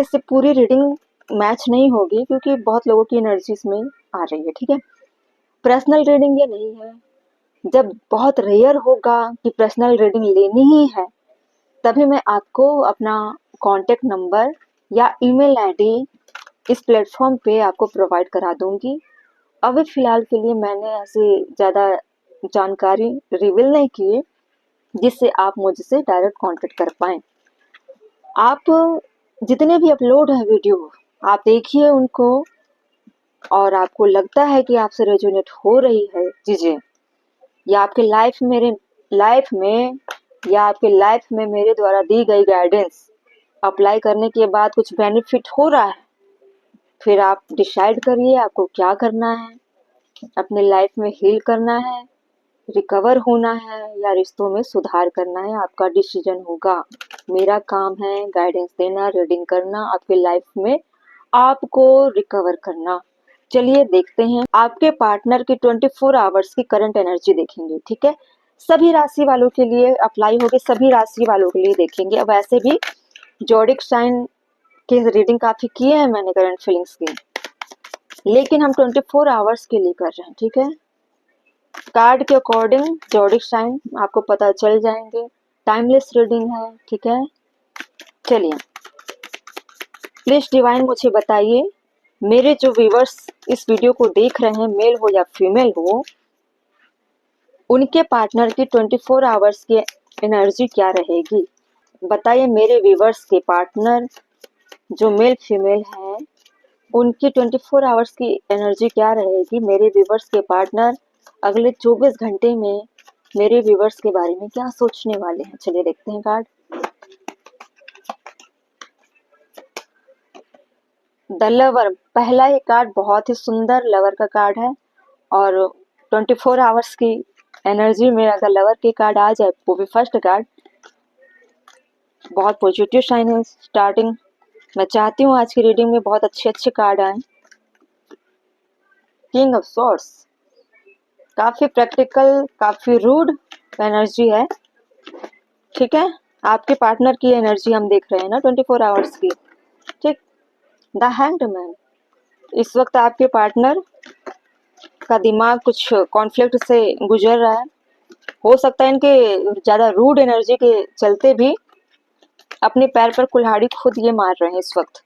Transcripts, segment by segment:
इससे पूरी reading match नहीं होगी क्योंकि बहुत लोगों की एनर्जी इसमें आ रही है, ठीक है। पर्सनल रीडिंग ये नहीं है। जब बहुत रेयर होगा कि पर्सनल रीडिंग लेनी ही है, तभी मैं आपको अपना कॉन्टैक्ट नंबर या ईमेल आईडी इस प्लेटफॉर्म पे आपको प्रोवाइड करा दूंगी। अभी फ़िलहाल के लिए मैंने ऐसी ज़्यादा जानकारी रिवील नहीं की है जिससे आप मुझसे डायरेक्ट कॉन्टैक्ट कर पाएँ। आप जितने भी अपलोड हैं वीडियो, आप देखिए उनको, और आपको लगता है कि आपसे रेजोनेट हो रही है चीज़ें, या आपके लाइफ में मेरे द्वारा दी गई गाइडेंस अप्लाई करने के बाद कुछ बेनिफिट हो रहा है, फिर आप डिसाइड करिए आपको क्या करना है। अपने लाइफ में हील करना है, रिकवर होना है, या रिश्तों में सुधार करना है, आपका डिसीजन होगा। मेरा काम है गाइडेंस देना, रीडिंग करना, आपके लाइफ में आपको रिकवर करना। चलिए देखते हैं। आपके पार्टनर की 24 आवर्स की करंट एनर्जी देखेंगे, ठीक है। सभी राशि वालों के लिए अप्लाई होगी, सभी राशि वालों के लिए देखेंगे। अब ऐसे भी जोडिक साइन की रीडिंग काफी किए हैं मैंने करंट फीलिंग्स की, लेकिन हम 24 आवर्स के लिए कर रहे हैं, ठीक है। कार्ड के अकॉर्डिंग जोडिक साइन आपको पता चल जाएंगे। टाइमलेस रीडिंग है, ठीक है। चलिए, प्लीज डिवाइन मुझे बताइए, मेरे जो व्यूवर्स इस वीडियो को देख रहे हैं, मेल हो या फीमेल हो, उनके पार्टनर की 24 आवर्स की एनर्जी क्या रहेगी। बताइए मेरे व्यूवर्स के पार्टनर जो मेल फीमेल हैं, उनकी 24 आवर्स की एनर्जी क्या रहेगी। मेरे व्यूवर्स के पार्टनर अगले 24 घंटे में मेरे व्यूवर्स के बारे में क्या सोचने वाले हैं। चलिए देखते हैं कार्ड। द लवर, पहला ही कार्ड बहुत ही सुंदर लवर का कार्ड है, और 24 आवर्स की एनर्जी में अगर लवर के कार्ड आ जाए, वो भी फर्स्ट कार्ड, बहुत पॉजिटिव साइन है। स्टार्टिंग मैं चाहती हूँ आज की रीडिंग में बहुत अच्छे अच्छे कार्ड आए। किंग ऑफ सॉर्ड्स, काफी प्रैक्टिकल, काफी रूड एनर्जी है, ठीक है। आपके पार्टनर की एनर्जी हम देख रहे हैं ना 24 आवर्स की, ठीक। द हैंग्ड मैन, इस वक्त आपके पार्टनर का दिमाग कुछ कॉन्फ्लिक्ट से गुजर रहा है। हो सकता है इनके ज्यादा रूड एनर्जी के चलते भी अपने पैर पर कुल्हाड़ी खुद ये मार रहे हैं इस वक्त।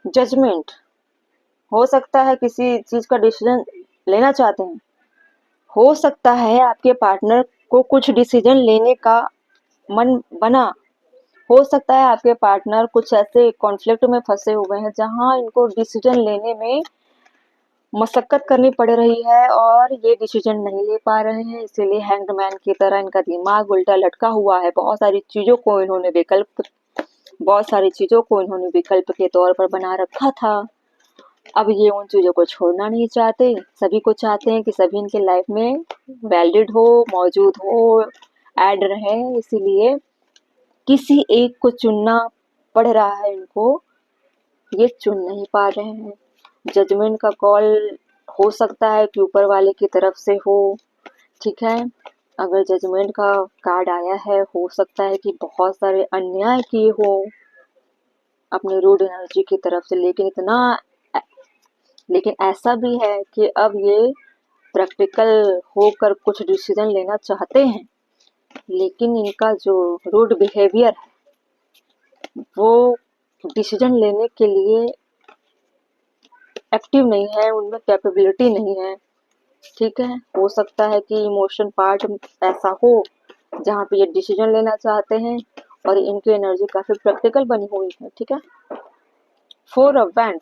जजमेंट, हो सकता है किसी चीज का डिसीजन लेना चाहते हैं। हो सकता है आपके पार्टनर को कुछ डिसीजन लेने का मन बना। हो सकता है आपके पार्टनर कुछ ऐसे कॉन्फ्लिक्ट में फंसे हुए हैं जहां इनको डिसीजन लेने में मशक्कत करनी पड़ रही है और ये डिसीजन नहीं ले पा रहे हैं, इसीलिए हैंगमैन की तरह इनका दिमाग उल्टा लटका हुआ है। बहुत सारी चीजों को इन्होंने विकल्प के तौर पर बना रखा था। अब ये उन चीजों को छोड़ना नहीं चाहते। सभी को चाहते हैं कि सभी इनके लाइफ में वैलिड हो, मौजूद हो, ऐड रहे, इसीलिए किसी एक को चुनना पड़ रहा है इनको, ये चुन नहीं पा रहे हैं। जजमेंट का कॉल हो सकता है कि ऊपर वाले की तरफ से हो, ठीक है। अगर जजमेंट का कार्ड आया है, हो सकता है कि बहुत सारे अन्याय किए हो अपने रूड एनर्जी की तरफ से, लेकिन ऐसा भी है कि अब ये प्रैक्टिकल होकर कुछ डिसीजन लेना चाहते हैं, लेकिन इनका जो रूड बिहेवियर है वो डिसीजन लेने के लिए एक्टिव नहीं है, उनमें कैपेबिलिटी नहीं है, ठीक है। हो सकता है कि इमोशन पार्ट ऐसा हो जहाँ पे ये डिसीजन लेना चाहते हैं और इनकी एनर्जी काफी प्रैक्टिकल बनी हुई है, ठीक है। 4 ऑफ बैंड,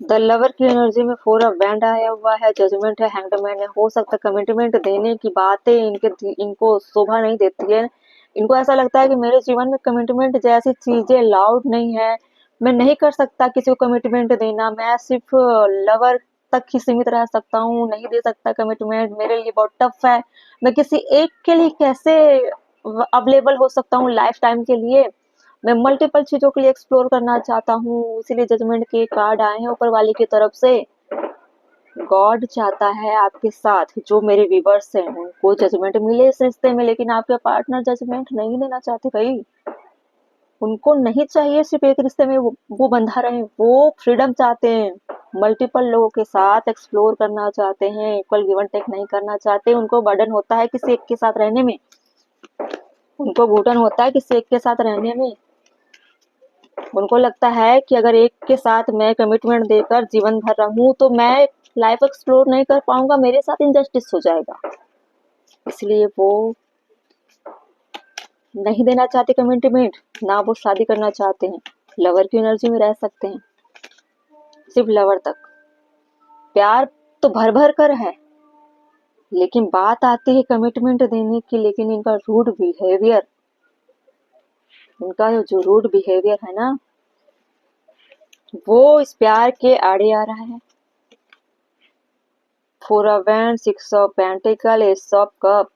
द लवर की एनर्जी में 4 ऑफ बैंड आया हुआ है। जजमेंट है, हैंगमैन है। हो सकता है कमिटमेंट देने की बातें इनको शोभा नहीं देती है। इनको ऐसा लगता है कि मेरे जीवन में कमिटमेंट जैसी चीजें लाउड नहीं है, मैं नहीं कर सकता किसी को कमिटमेंट देना, मैं सिर्फ लवर तक ही सीमित रह सकता हूँ, नहीं दे सकता कमिटमेंट, मेरे लिए बहुत टफ है, मैं किसी एक के लिए कैसे अवेलेबल हो सकता हूँ लाइफ टाइम के लिए, मैं मल्टीपल चीजों के लिए एक्सप्लोर करना चाहता हूँ, इसीलिए जजमेंट के कार्ड आए हैं ऊपर वाले की तरफ से। गॉड चाहता है आपके साथ, जो मेरे व्यूवर्स हैं उनको जजमेंट मिले इस रिश्ते में, लेकिन आपके पार्टनर जजमेंट नहीं देना चाहते भाई। उनको नहीं चाहिए सिर्फ एक रिश्ते में वो बंधा रहे, वो फ्रीडम चाहते हैं, मल्टीपल लोगों के साथ एक्सप्लोर करना चाहते हैं, इक्वल गिव एंड टेक नहीं करना चाहते। उनको बर्डन होता है किसी एक के साथ रहने में, उनको घुटन होता है किसी एक के साथ रहने में। उनको लगता है कि अगर एक के साथ मैं कमिटमेंट देकर जीवन भर रहूं तो मैं लाइफ एक्सप्लोर नहीं कर पाऊंगा, मेरे साथ इनजस्टिस हो जाएगा। इसलिए वो नहीं देना चाहते कमिटमेंट, ना वो शादी करना चाहते हैं, लवर की एनर्जी में रह सकते हैं, सिर्फ लवर तक। प्यार तो भर भर कर है, लेकिन बात आती है कमिटमेंट देने की, लेकिन इनका रूड बिहेवियर, इनका जो रूड बिहेवियर है ना, वो इस प्यार के आड़े आ रहा है। 4 of wand, 6 of pentacle, S of cup,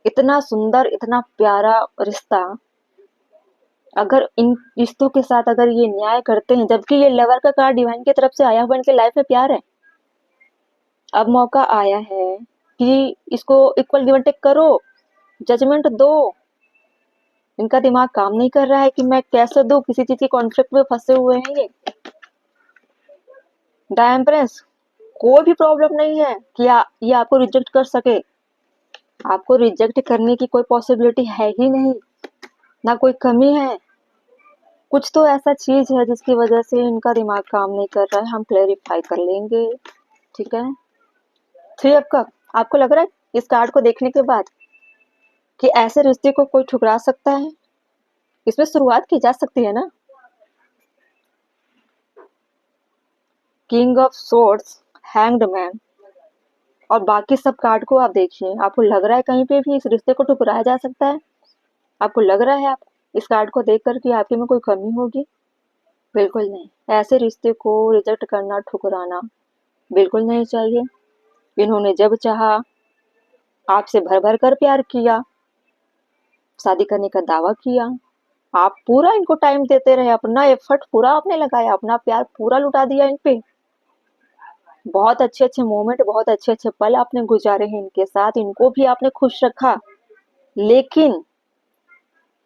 इतना सुंदर इतना प्यारा रिश्ता, अगर इन रिश्तों के साथ अगर ये न्याय करते हैं, जबकि ये लवर का कार्ड डिवाइन की तरफ से आया हुआ, इनके लाइफ में प्यार है। अब मौका आया है कि इसको इक्वल गिव एंड टेक करो, जजमेंट दो। इनका दिमाग काम नहीं कर रहा है कि मैं कैसे दूं, किसी चीज के कॉन्फ्लिक्ट में फंसे हुए हैं ये। द एम्प्रेस, कोई भी प्रॉब्लम नहीं है कि ये आपको रिजेक्ट कर सके, आपको रिजेक्ट करने की कोई पॉसिबिलिटी है ही नहीं, ना कोई कमी है। कुछ तो ऐसा चीज है जिसकी वजह से इनका दिमाग काम नहीं कर रहा है, हम क्लैरिफाई कर लेंगे, ठीक है। 3 ऑफ कप, आपको लग रहा है इस कार्ड को देखने के बाद कि ऐसे रिश्ते को कोई ठुकरा सकता है? इसमें शुरुआत की जा सकती है ना। King of swords, hanged man, और बाकी सब कार्ड को आप देखिए, आपको लग रहा है कहीं पे भी इस रिश्ते को ठुकराया जा सकता है? आपको लग रहा है आप इस कार्ड को देख कर कि आपके में कोई कमी होगी? बिल्कुल नहीं। ऐसे रिश्ते को रिजेक्ट करना, ठुकराना बिल्कुल नहीं चाहिए। इन्होंने जब चाहा आपसे भर भर कर प्यार किया, शादी करने का दावा किया, आप पूरा इनको टाइम देते रहे, अपना एफर्ट पूरा आपने लगाया, अपना प्यार पूरा लुटा दिया इन पे। बहुत अच्छे अच्छे मोमेंट, बहुत अच्छे अच्छे पल आपने गुजारे हैं इनके साथ, इनको भी आपने खुश रखा, लेकिन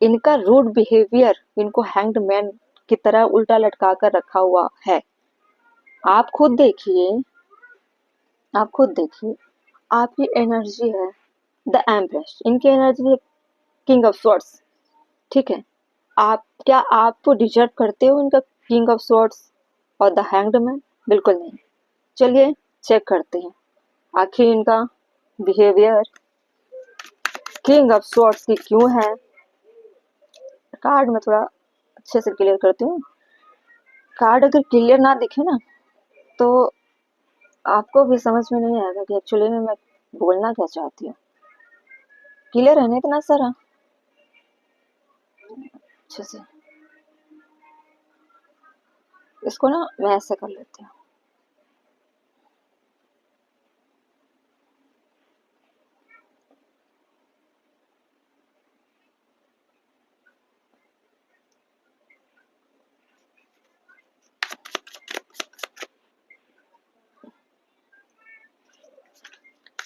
इनका रूड बिहेवियर इनको हैंग्ड मैन की तरह उल्टा लटका कर रखा हुआ है। आप खुद देखिए, आप खुद देखिए, आपकी एनर्जी है द एम्प्रेस, इनकी एनर्जी है किंग ऑफ स्वॉर्ड्स, ठीक है। आप क्या आप डिजर्व करते हो इनका किंग ऑफ स्वॉर्ड्स और द हैंग्ड मैन? बिल्कुल नहीं। चलिए चेक करते हैं आखिर इनका बिहेवियर किंग ऑफ स्वॉर्ड्स की क्यों है। कार्ड में थोड़ा अच्छे से क्लियर करती हूँ। कार्ड अगर क्लियर ना दिखे ना, तो आपको भी समझ में नहीं आएगा कि एक्चुअली में मैं बोलना क्या चाहती हूँ। क्लियर है ना इतना सारा? अच्छे से इसको ना मैं ऐसे कर लेती हूँ।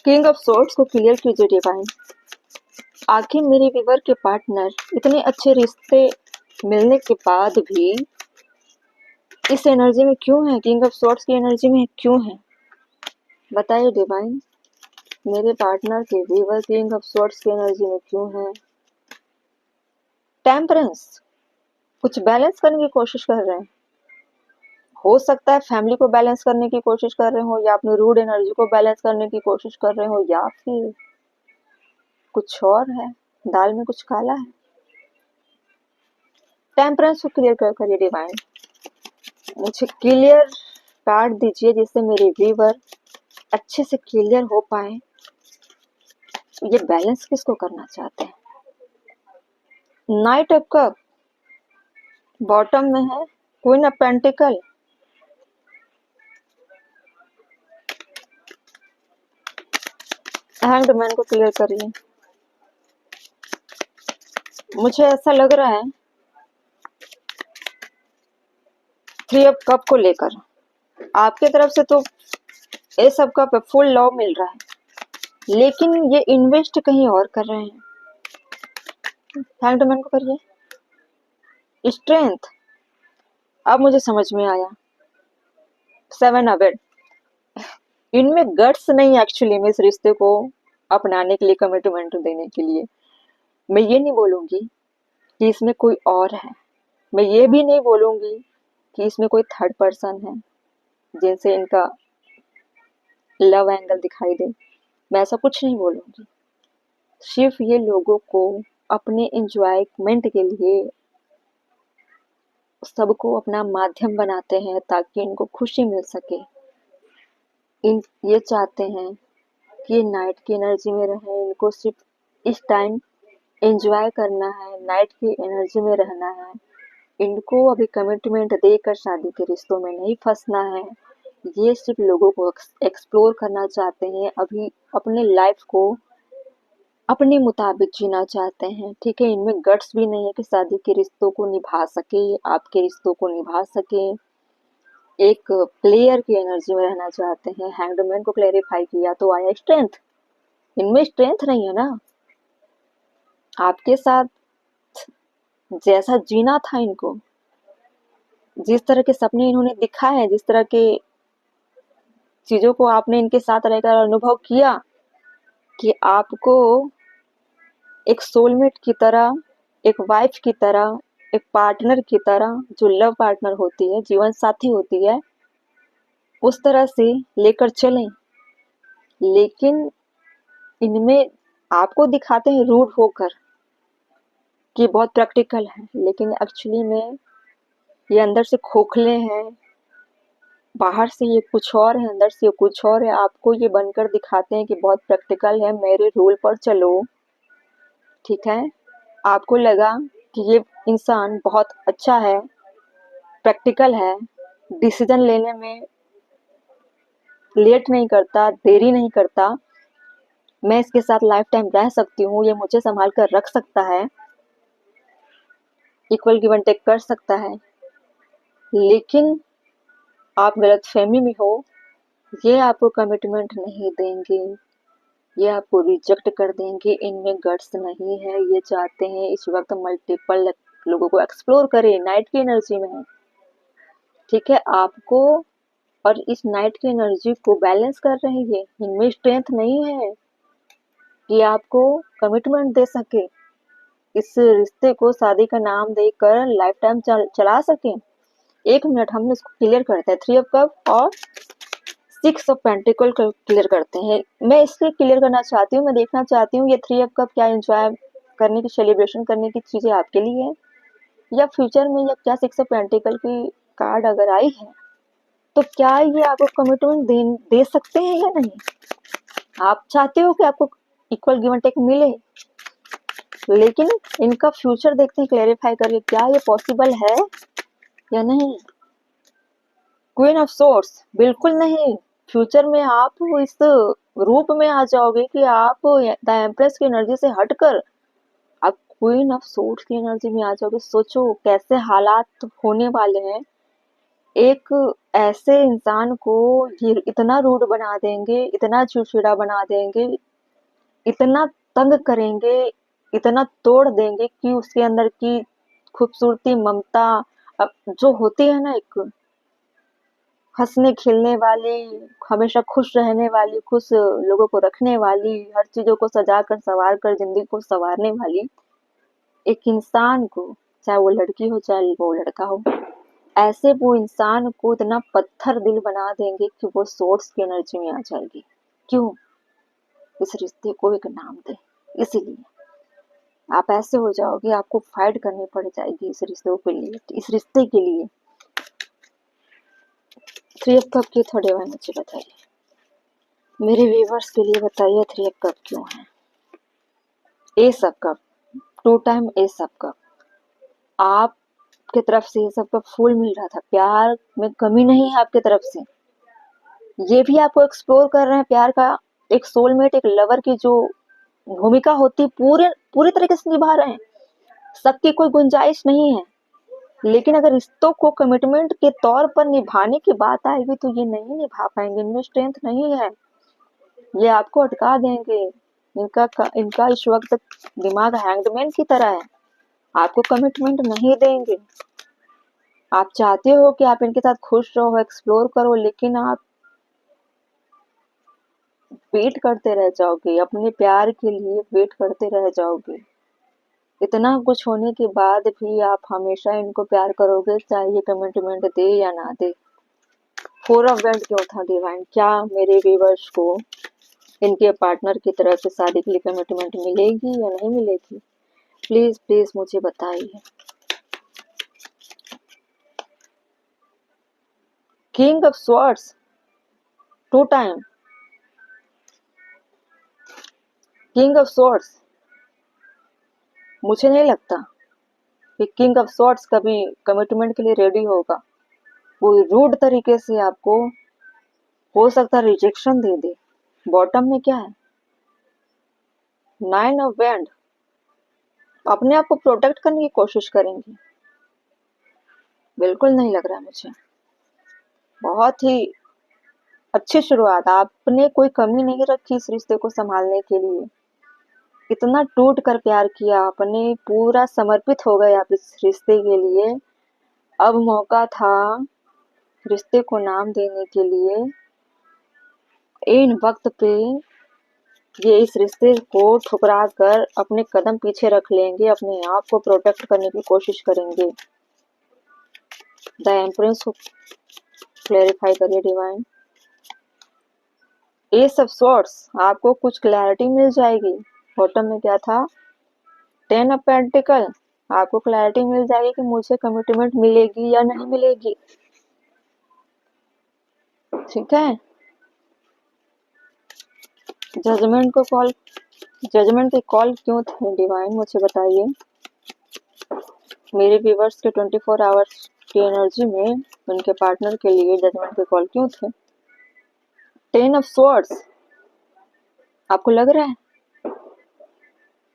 किंग ऑफ सोर्ड्स को क्लियर कीजिए डिवाइन। आखिर मेरे विवर के पार्टनर इतने अच्छे रिश्ते मिलने के बाद भी इस एनर्जी में क्यों है, किंग ऑफ सोर्ड्स की एनर्जी में क्यों है? बताइए डिवाइन, मेरे पार्टनर के विवर किंग ऑफ सोर्ड्स की एनर्जी में क्यों है? टेम्परेंस, कुछ बैलेंस करने की कोशिश कर रहे हैं, हो सकता है फैमिली को बैलेंस करने की कोशिश कर रहे हो, या अपनी रूड एनर्जी को बैलेंस करने की कोशिश कर रहे हो, या फिर कुछ और है, दाल में कुछ काला है। टेम्परेंस को क्लियर करिए डिवाइन, मुझे क्लियर कार्ड दीजिए जिससे मेरे व्यूवर अच्छे से क्लियर हो पाए, ये बैलेंस किसको करना चाहते हैं। नाइट ऑफ कप बॉटम में है, queen of pentacle, hanged man को क्लियर करिए। मुझे ऐसा लग रहा है 3 ऑफ कप को लेकर आपके तरफ से तो ये सब का फुल लव मिल रहा है, लेकिन ये इन्वेस्ट कहीं और कर रहे हैं। हैंगमैन को करिए स्ट्रेंथ। अब मुझे समझ में आया, 7 अवेड, इनमें गट्स नहीं एक्चुअली में इस रिश्ते को अपनाने के लिए, कमिटमेंट देने के लिए। मैं ये नहीं बोलूंगी कि इसमें कोई और है, मैं ये भी नहीं बोलूंगी कि इसमें कोई थर्ड पर्सन है जिनसे इनका लव एंगल दिखाई दे, मैं ऐसा कुछ नहीं बोलूंगी। सिर्फ ये लोगों को अपने एंजॉयमेंट के लिए सबको अपना माध्यम बनाते हैं ताकि इनको खुशी मिल सके। इन ये चाहते हैं कि ये नाइट की एनर्जी में रहें, इनको सिर्फ इस टाइम एंजॉय करना है, नाइट की एनर्जी में रहना है। इनको अभी कमिटमेंट देकर शादी के रिश्तों में नहीं फंसना है। ये सिर्फ लोगों को एक्सप्लोर करना चाहते हैं, अभी अपने लाइफ को अपने मुताबिक जीना चाहते हैं। ठीक है, इनमें गट्स भी नहीं है कि शादी के रिश्तों को निभा सके, आपके रिश्तों को निभा सके। एक प्लेयर की एनर्जी में रहना चाहते हैं। हैंगमैन को क्लैरिफाई किया तो आया स्ट्रेंथ। इनमें स्ट्रेंथ नहीं है ना। आपके साथ जैसा जीना था इनको, जिस तरह के सपने इन्होंने दिखा है, जिस तरह के चीजों को आपने इनके साथ रहकर अनुभव किया कि आपको एक सोलमेट की तरह, एक वाइफ की तरह, एक पार्टनर की तरह, जो लव पार्टनर होती है, जीवन साथी होती है, उस तरह से लेकर चलें। लेकिन इनमें आपको दिखाते हैं रूड होकर कि बहुत प्रैक्टिकल है, लेकिन एक्चुअली में ये अंदर से खोखले हैं। बाहर से ये कुछ और है, अंदर से ये कुछ और है। आपको ये बनकर दिखाते हैं कि बहुत प्रैक्टिकल है, मेरे रूल पर चलो। ठीक है, आपको लगा कि ये इंसान बहुत अच्छा है, प्रैक्टिकल है, डिसीजन लेने में लेट नहीं करता, देरी नहीं करता, मैं इसके साथ लाइफ टाइम रह सकती हूँ, ये मुझे संभाल कर रख सकता है, इक्वल गिव एंड टेक कर सकता है। लेकिन आप गलतफहमी में हो, ये आपको कमिटमेंट नहीं देंगे, ये आपको रिजेक्ट कर देंगे। इनमें गट्स नहीं है। ये चाहते हैं इस वक्त मल्टीपल लोगों को एक्सप्लोर करें, नाइट की एनर्जी में है। ठीक है, आपको और इस नाइट की एनर्जी को बैलेंस कर रहे हैं। इनमें स्ट्रेंथ नहीं है कि आपको कमिटमेंट दे सके, इस रिश्ते को शादी का नाम देकर लाइफ टाइम चला सके। एक मिनट, हम इसको क्लियर करते हैं। 3 ऑफ कप और 6 ऑफ पेंटिकल क्लियर करते हैं। मैं इसलिए क्लियर करना चाहती हूँ, मैं देखना चाहती हूँ ये 3 ऑफ कप क्या एंजॉय करने की, सेलिब्रेशन करने की चीजें आपके लिए है या फ्यूचर में, या क्या 6 ऑफ पेंटिकल की कार्ड अगर आई है तो क्या ये आपको कमिटमेंट दे सकते हैं या नहीं। आप चाहते हो कि आपको इक्वल गिव एंड टेक मिले, लेकिन इनका फ्यूचर देखते हैं क्लैरिफाई करके, क्या ये पॉसिबल है या नहीं। क्वीन ऑफ सोर्ड्स, बिल्कुल नहीं। फ्यूचर में आप इस रूप में आ जाओगे कि आप द एम्प्रेस की एनर्जी से हटकर आप क्वीन ऑफ सोर्ड्स की एनर्जी में आ जाओगे। सोचो कैसे हालात होने वाले हैं। एक ऐसे इंसान को ये इतना रूड बना देंगे, इतना चिड़चिड़ा बना देंगे, इतना तंग करेंगे, इतना तोड़ देंगे कि उसके अंदर की खूबसूरती, ममता जो होती है ना, एक हंसने खेलने वाली, हमेशा खुश रहने वाली, खुश लोगों को रखने वाली, हर चीजों को सजा कर संवार कर जिंदगी को संवारने वाली एक इंसान को, चाहे वो लड़की हो चाहे वो लड़का हो, ऐसे वो इंसान को इतना पत्थर दिल बना देंगे कि वो सोर्स की एनर्जी में आ जाएगी। क्यों? इस रिश्ते को एक नाम दे। इसीलिए आप ऐसे हो जाओगे, आपको फाइट करनी पड़ जाएगी इस रिश्ते के लिए, इस रिश्ते के लिए। 3 ऑफ कप की थोड़े बार मुझे बताइए, मेरे व्यूवर्स के लिए बताइए 3 ऑफ कप क्यों है। S of cup, 2 time S of cup, आपकी तरफ से ये सब का फूल मिल रहा था, प्यार में कमी नहीं है आपकी तरफ से। ये भी आपको एक्सप्लोर कर रहे हैं प्यार का, एक सोलमेट, एक लवर की जो भूमिका होती पूरे पूरी तरीके से निभा रहे हैं। शक की कोई गुंजाइश नहीं है। लेकिन अगर रिश्तों को कमिटमेंट के तौर पर निभाने की बात आएगी तो ये नहीं निभा पाएंगे, इनमें स्ट्रेंथ नहीं है, ये आपको अटका देंगे। इनका इस वक्त दिमाग हैंगमैन की तरह है, आपको कमिटमेंट नहीं देंगे। आप चाहते हो कि आप इनके साथ खुश रहो, एक्सप्लोर करो, लेकिन आप वेट करते रह जाओगे, अपने प्यार के लिए वेट करते रह जाओगे। इतना कुछ होने के बाद भी आप हमेशा इनको प्यार करोगे, चाहे ये कमिटमेंट दे या ना दे। फोर ऑफ बैंड क्यों था डिवाइन? क्या मेरे व्यूअर्स को इनके पार्टनर की तरफ से शादी के लिए कमिटमेंट मिलेगी या नहीं मिलेगी? प्लीज प्लीज मुझे बताइए। King of swords 2 time, king of swords. मुझे नहीं लगता कि किंग ऑफ स्वॉर्ड्स कभी कमिटमेंट के लिए रेडी होगा। वो रूड तरीके से आपको हो सकता है रिजेक्शन दे दे। बॉटम में क्या है? 9 ऑफ बैंड। अपने आप को प्रोटेक्ट करने की कोशिश करेंगे। बिल्कुल नहीं लग रहा है मुझे। बहुत ही अच्छी शुरुआत, आपने कोई कमी नहीं रखी इस रिश्ते को संभालने के लिए। इतना टूट कर प्यार किया आपने, पूरा समर्पित हो गए आप इस रिश्ते के लिए। अब मौका था रिश्ते को नाम देने के लिए। इन वक्त पे ये इस रिश्ते को ठुकरा कर अपने कदम पीछे रख लेंगे, अपने आप को प्रोटेक्ट करने की कोशिश करेंगे। द एम्प्रेस को क्लेरिफाई करिए डिवाइन। एस ऑफ स्वॉर्ड्स, आपको कुछ क्लैरिटी मिल जाएगी। बॉटम में क्या था? 10 ऑफ पेंटिकल, आपको क्लैरिटी मिल जाएगी कि मुझे कमिटमेंट मिलेगी या नहीं मिलेगी। ठीक है। जजमेंट की कॉल क्यों थे डिवाइन, मुझे बताइए। मेरे व्यूवर्स के 24 आवर्स की एनर्जी में उनके पार्टनर के लिए जजमेंट के कॉल क्यों थे? 10 ऑफ स्वॉर्ड्स, आपको लग रहा है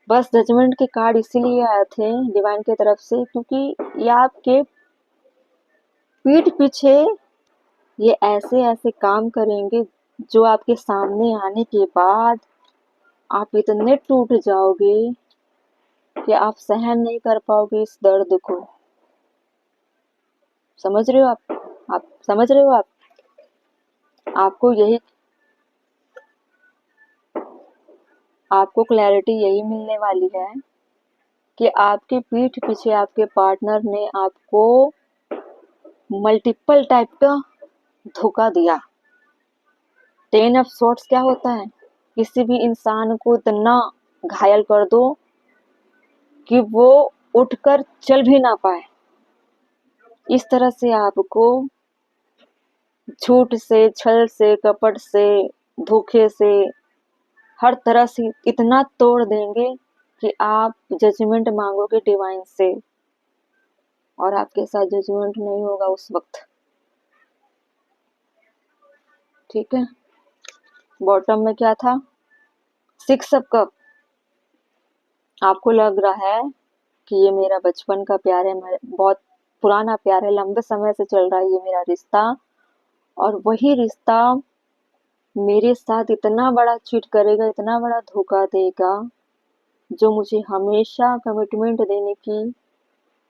बस जजमेंट के कार्ड इसीलिए आए थे डिवाइन की तरफ से क्योंकि ये आपके पीठ पीछे ये ऐसे ऐसे काम करेंगे जो आपके सामने आने के बाद आप इतने टूट जाओगे कि आप सहन नहीं कर पाओगे इस दर्द को। समझ रहे हो आप समझ रहे हो आपको क्लैरिटी यही मिलने वाली है कि आपके पीठ पीछे आपके पार्टनर ने आपको मल्टीपल टाइप का धोखा दिया। 10 ऑफ स्वॉर्ड्स क्या होता है? किसी भी इंसान को इतना घायल कर दो कि वो उठकर चल भी ना पाए। इस तरह से आपको झूठ से, छल से, कपट से, धोखे से, हर तरह से इतना तोड़ देंगे कि आप जजमेंट मांगोगे डिवाइन से और आपके साथ जजमेंट नहीं होगा उस वक्त। ठीक है। बॉटम में क्या था? 6 ऑफ कप। आपको लग रहा है कि ये मेरा बचपन का प्यार है, बहुत पुराना प्यार है, लंबे समय से चल रहा है ये मेरा रिश्ता, और वही रिश्ता मेरे साथ इतना बड़ा चीट करेगा, इतना बड़ा धोखा देगा, जो मुझे हमेशा कमिटमेंट देने की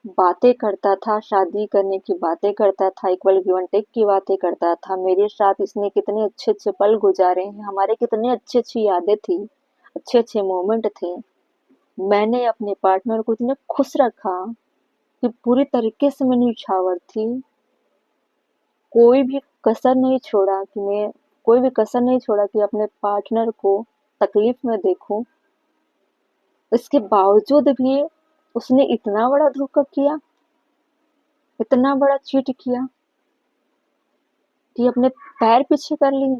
बातें करता था, शादी करने की बातें करता था, इक्वल गिव एंड टेक की बातें करता था। मेरे साथ इसने कितने अच्छे अच्छे पल गुजारे हैं, हमारे कितने अच्छी अच्छी यादें थी, अच्छे अच्छे मोमेंट थे। मैंने अपने पार्टनर को इतने खुश रखा कि पूरी तरीके से मैं न्यौछावर थी। कोई भी कसर नहीं छोड़ा कि मैं कोई भी कसर नहीं छोड़ा कि अपने पार्टनर को तकलीफ में देखूं। इसके बावजूद भी उसने इतना बड़ा धोखा किया, इतना बड़ा चीट किया कि अपने पैर पीछे कर लिए।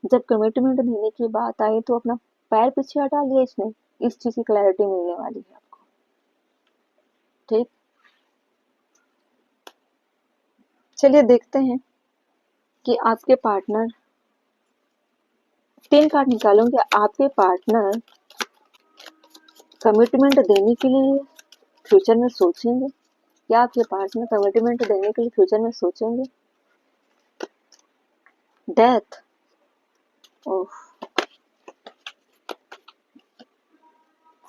जब कमिटमेंट देने की बात आई तो अपना पैर पीछे हटा लिया इसने। इस चीज की क्लैरिटी मिलने वाली है आपको। ठीक, चलिए देखते हैं कि आपके पार्टनर, 3 कार्ड निकालूंगी। आपके पार्टनर कमिटमेंट देने के लिए फ्यूचर में सोचेंगे क्या आपके पास में कमिटमेंट देने के लिए फ्यूचर में सोचेंगे? Death. Oh.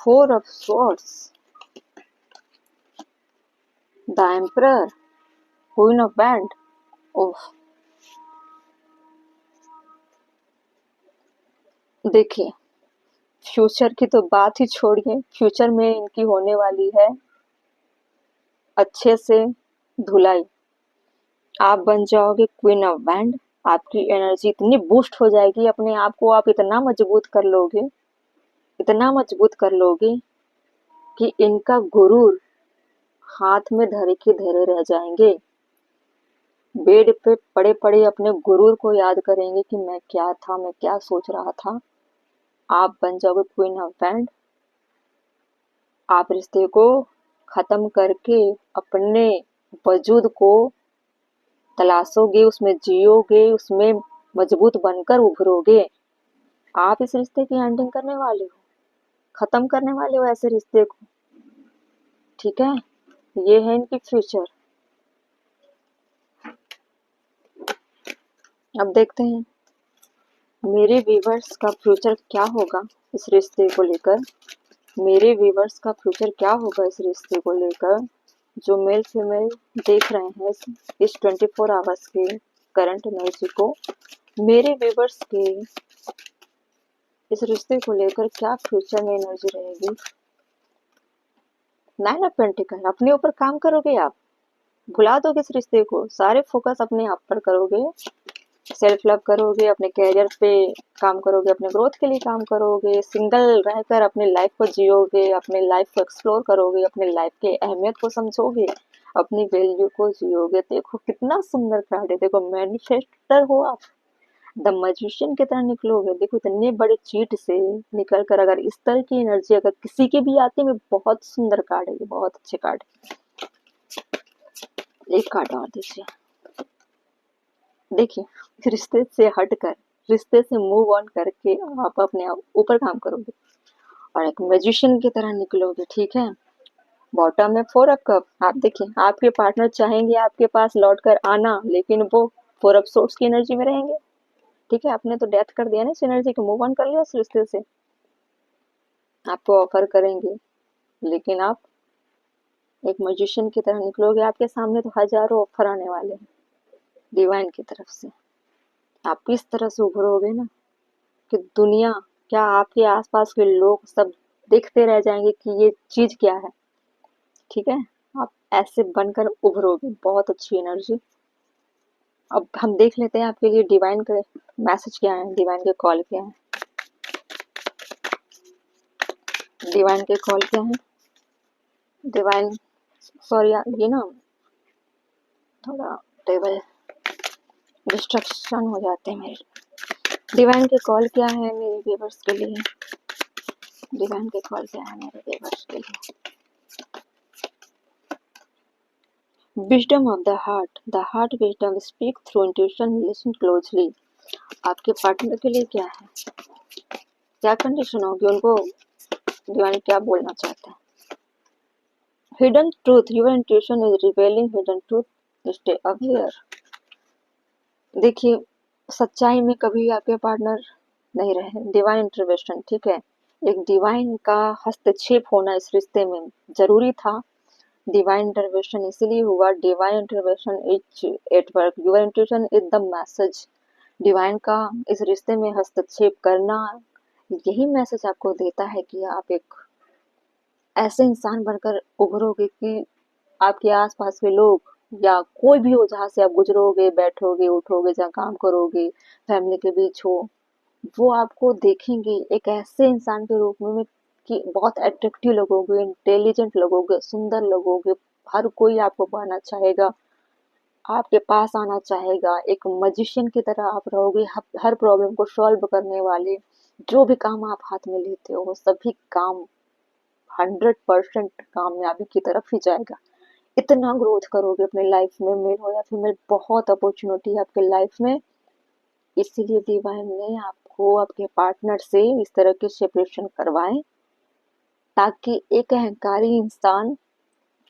Four of swords, the emperor, queen of बैंड। ओह। देखिए, फ्यूचर की तो बात ही छोड़िए, फ्यूचर में इनकी होने वाली है अच्छे से धुलाई। आप बन जाओगे क्वीन ऑफ बैंड, आपकी एनर्जी इतनी बूस्ट हो जाएगी, अपने आप को आप इतना मजबूत कर लोगे, इतना मजबूत कर लोगे कि इनका गुरूर हाथ में धरे के धरे रह जाएंगे। बेड पे पड़े पड़े अपने गुरूर को याद करेंगे कि मैं क्या था, मैं क्या सोच रहा था। आप बन जाओगे क्वीन ऑफ बैंड। आप रिश्ते को खत्म करके अपने वजूद को तलाशोगे, उसमें जियोगे, उसमें मजबूत बनकर उभरोगे। आप इस रिश्ते की एंडिंग करने वाले हो, खत्म करने वाले हो ऐसे रिश्ते को। ठीक है, ये है इनकी फ्यूचर। अब देखते हैं मेरे व्यूवर्स का फ्यूचर क्या होगा इस रिश्ते को लेकर। मेरे व्यूवर्स का फ्यूचर क्या होगा इस रिश्ते को लेकर, जो मेल फीमेल देख रहे हैं इस 24 आवर्स के करंट एनर्जी को। मेरे व्यूवर्स के इस रिश्ते को लेकर क्या फ्यूचर में एनर्जी रहेगी। 9 ऑफ पेंटिकल, अपने ऊपर काम करोगे आप, भुला दोगे इस रिश्ते को, सारे फोकस अपने आप पर करोगे, सेल्फ लव करोगे, अपने कैरियर पे काम करोगे, अपने ग्रोथ के लिए काम करोगे, सिंगल रहकर अपने लाइफ को जियोगे, अपने लाइफ को एक्सप्लोर करोगे, अपने लाइफ की अहमियत को समझोगे, अपनी वैल्यू को जियोगे। देखो कितना सुंदर कार्ड है, देखो मैनिफेस्टर हो आप, द मैजिशियन की तरह निकलोगे। देखो इतने बड़े चीट से निकल कर अगर इस तरह की एनर्जी अगर किसी की भी आती है, बहुत सुंदर कार्ड है ये, बहुत अच्छे कार्ड है। एक कार्ड और दीजिए। देखिए, रिश्ते से हटकर, रिश्ते से मूव ऑन करके आप अपने ऊपर काम करोगे और एक मैजिशियन की तरह निकलोगे। ठीक है, बॉटम में 4 ऑफ कप। आप देखिए, आपके पार्टनर चाहेंगे आपके पास लौट कर आना, लेकिन वो 4 ऑफ सोर्ड्स की एनर्जी में रहेंगे। ठीक है, आपने तो डेथ कर दिया ना इस एनर्जी को, मूव ऑन कर लिया इस रिश्ते से। आपको ऑफर करेंगे, लेकिन आप एक मैजिशियन की तरह निकलोगे। आपके सामने तो हजारों ऑफर आने वाले हैं डिवाइन की तरफ से। आप इस तरह से उभरोगे ना कि दुनिया क्या, आपके आसपास के लोग सब देखते रह जाएंगे कि ये चीज क्या है। ठीक है, आप ऐसे बनकर उभरोगे, बहुत अच्छी एनर्जी। अब हम देख लेते हैं आपके लिए डिवाइन के मैसेज क्या है, डिवाइन के कॉल क्या है। डिवाइन के कॉल क्या है, डिवाइन, सॉरी ये ना थोड़ा टेबल डिस्ट्रक्शन हो जाते हैं मेरे। डिवाइन के कॉल क्या है मेरे व्यूअर्स के लिए, डिवाइन के कॉल क्या है मेरे व्यूअर्स के लिए। Wisdom of the heart wisdom, speak through intuition, listen closely. आपके पार्टनर के लिए क्या है, क्या कंडीशन होगी, उनको डिवाइन क्या बोलना चाहते हैं। Hidden truth, your intuition is revealing hidden truth, stay aware. देखिए, सच्चाई में कभी आपके पार्टनर नहीं रहे, डिवाइन इंटरवेंशन। ठीक है, एक डिवाइन का हस्तक्षेप होना इस रिश्ते में जरूरी था। डिवाइन इंटरवेंशन इसलिए हुआ, divine intervention is at work, your intuition is the message. Divine का इस रिश्ते में हस्तक्षेप करना यही मैसेज आपको देता है कि आप एक ऐसे इंसान बनकर उभरोगे कि आपके आसपास के लोग या कोई भी हो जहाँ से आप गुजरोगे, बैठोगे, उठोगे, जहाँ काम करोगे, फैमिली के बीच हो, वो आपको देखेंगे एक ऐसे इंसान के रूप में कि बहुत अट्रैक्टिव लगोगे, इंटेलिजेंट लगोगे, सुंदर लगोगे। हर कोई आपको पाना चाहेगा, आपके पास आना चाहेगा। एक मैजिशियन की तरह आप रहोगे, हर प्रॉब्लम को सॉल्व करने वाले। जो भी काम आप हाथ में लेते हो, वो सभी काम 100% कामयाबी की तरफ ही जाएगा। इतना ग्रोथ करोगे अपने लाइफ में, मेल हो या फीमेल, बहुत अपॉर्चुनिटी है आपके लाइफ में। इसीलिए डिवाइन ने आपको आपके पार्टनर से इस तरह की सेपरेशन करवाए, ताकि एक अहंकारी इंसान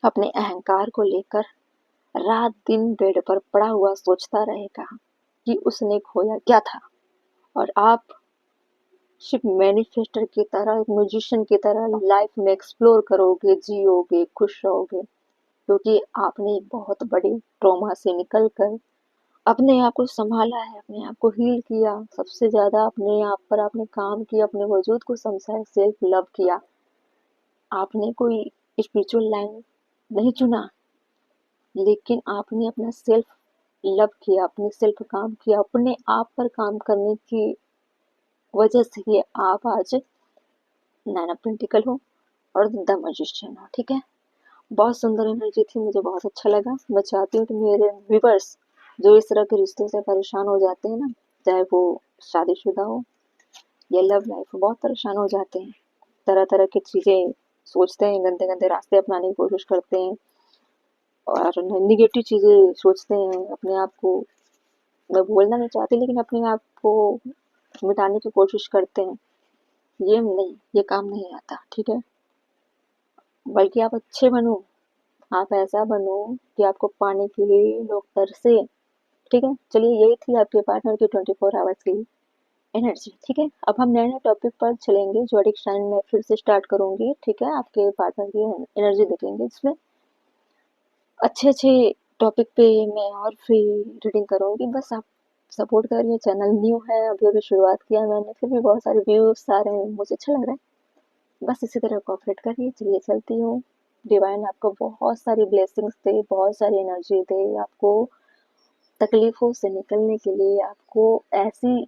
अपने अहंकार को लेकर रात दिन बेड पर पड़ा हुआ सोचता रहेगा कि उसने खोया क्या था। और आप सिर्फ मैनिफेस्टर की तरह, एक म्यूजिशियन की तरह लाइफ में एक्सप्लोर करोगे, जियोगे, खुश रहोगे, क्योंकि आपने एक बहुत बड़े ट्रॉमा से निकल कर अपने आप को संभाला है, अपने आप को हील किया, सबसे ज्यादा अपने आप पर आपने काम किया, अपने वजूद को समझा है, सेल्फ लव किया। आपने कोई स्पिरिचुअल लाइन नहीं चुना, लेकिन आपने अपना सेल्फ लव किया, अपने सेल्फ काम किया, अपने आप पर काम करने की वजह से ये आप आज नाइन ऑफ पेंटिकल हो और द मैजिशियन हो। ठीक है, बहुत सुंदर एनर्जी थी, मुझे बहुत अच्छा लगा। मैं चाहती हूँ कि मेरे व्यूवर्स जो इस तरह के रिश्तों से परेशान हो जाते हैं ना, चाहे वो शादीशुदा हो या लव लाइफ, बहुत परेशान हो जाते हैं, तरह तरह की चीजें सोचते हैं, गंदे गंदे रास्ते अपनाने की कोशिश करते हैं और निगेटिव चीजें सोचते हैं, अपने आप को, मैं बोलना नहीं चाहती लेकिन अपने आप को मिटाने की कोशिश करते हैं। ये नहीं, ये काम नहीं आता। ठीक है, बल्कि आप अच्छे बनो, आप ऐसा बनो कि आपको पाने के लिए लोग तरसे। ठीक है, चलिए यही थी आपके पार्टनर की 24 आवर्स की एनर्जी। ठीक है, अब हम नए नए टॉपिक पर चलेंगे, जो एडिक्शन में फिर से स्टार्ट करूंगी। ठीक है, आपके पार्टनर की एनर्जी देखेंगे, इसमें अच्छे अच्छे टॉपिक पे मैं और फ्री रीडिंग करूंगी। बस आप सपोर्ट करिए, चैनल न्यू है, अभी अभी शुरुआत किया मैंने, फिर भी बहुत सारे व्यूज आ रहे हैं, मुझे अच्छा लग रहा है। बस इसी तरह कोऑपरेट करिए। चलिए चलती हूँ। डिवाइन आपको बहुत सारी ब्लेसिंग्स दे, बहुत सारी एनर्जी दे, आपको तकलीफों से निकलने के लिए, आपको ऐसी